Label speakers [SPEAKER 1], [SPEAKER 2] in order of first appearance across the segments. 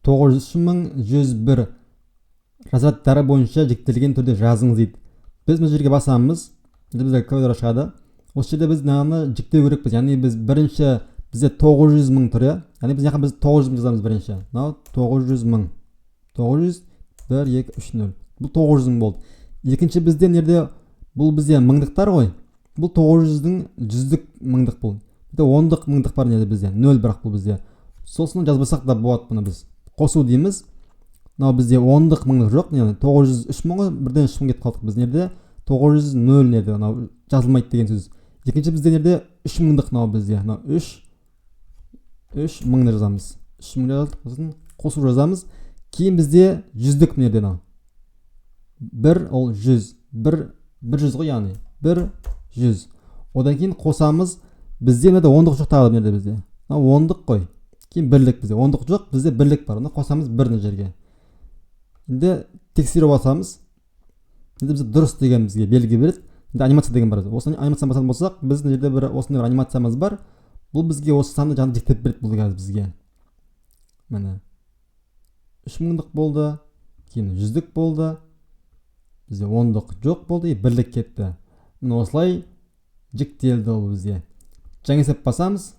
[SPEAKER 1] 93101 разрядтары бойынша жіктелген түрде жазыңыз дейді. Біз бұл жерге басамыз. Бізде клавиатура шығады. Осы жерде біз мынаны жіктеу керекпіз. Яғни біз бірінші бізде 900.000 тұр, яғни біз біз 900.000 жазамыз бірінші. Мынау 900.000. 900 1 2 3 0. Бұл 900.000 болды. Екінші бізде нерде бұл бізде мыңдықтар ғой. Бұл 900-дің жүздік мыңдық бұл. Бізде ондық мыңдық бар нерде бізде. 0 бірақ бұл бізде. Сосын жазбасақ да болады бұны біз. Қосу дейміз. Мынау бізде ондық мыңдық жоқ. 903.000 ғой, бірден 3.000 кетіп қалдық біз нерде. 900 нерде мынау жазылмайды деген сөз. Екінші бізде нерде 3000-дық мынау бізде. Мынау 3000 жазамыз. 3000 жаздық. Қосу жазамыз. Кейін бізде жүздік нерде мынау. 1 ол 100. 100 ғой яғни. 100. Одан кейін қосамыз. Бізде мынада ондық жоқ тағы нерде бізде. Мынау ондық қой. Кейін бірлік бізде. Ондық жоқ, бізде бірлік бар. Оны қосамыз 1 жерге. Енді тексеріп басамыз. Енді біз дұрыс деген бізге белгі береді. Енді анимация деген бар. Осы анимацияны басатын болсақ, біздің жерде бір осындай бір анимациямыз бар. Бұл бізге осы санды жаңа жіктеп береді бұл қазір бізге. Міне 3000-дық болды, кейін 100-дік болды. Бізде 10-дық жоқ болды, бірлік кетті. Міне осылай жіктелді ол бізге. Жаңа есеп басамыз.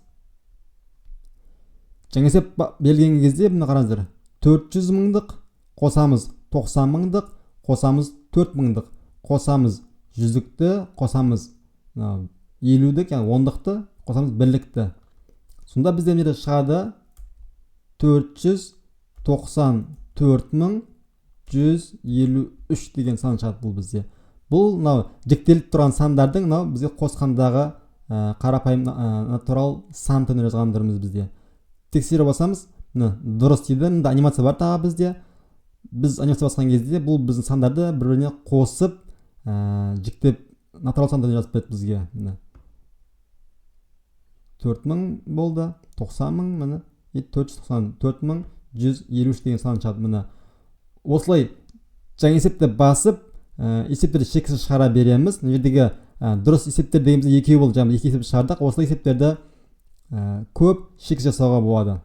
[SPEAKER 1] Жаңа есеп берген кезде міне қараңыздар. 400.000-дық қосамыз 90.000-дық, қосамыз 4.000-дық, қосамыз 100-дікті, қосамыз 50-дік, яғни 10-дықты, қосамыз бірлікті. Сонда бізде неде шығады 494.153 деген сан шығады бұл бізде. Бұл жіктеліп тұрған сандардың бізге қосқандағы қарапайым натурал сан түрінде жазғандарымыз бізде. Тексеріп басамыз. Дұрыс дейді. Анимация бар тағы бізде. Біз анимация басқан кезде бұл біздің сандарды бір-біріне қосып жіктеп натурал сан түрінде жазып береді бізге. 4000 болды, 90.000, міне 494.153 деген сан шығады. Міне осылай жаңа есепті басып есептерді шексіз шығара береміз. Мына жердегі дұрыс есептер дегенімізде екеуі болды. Екі есепті шығардық. Осылай есептерді көп шексіз жасауға болады.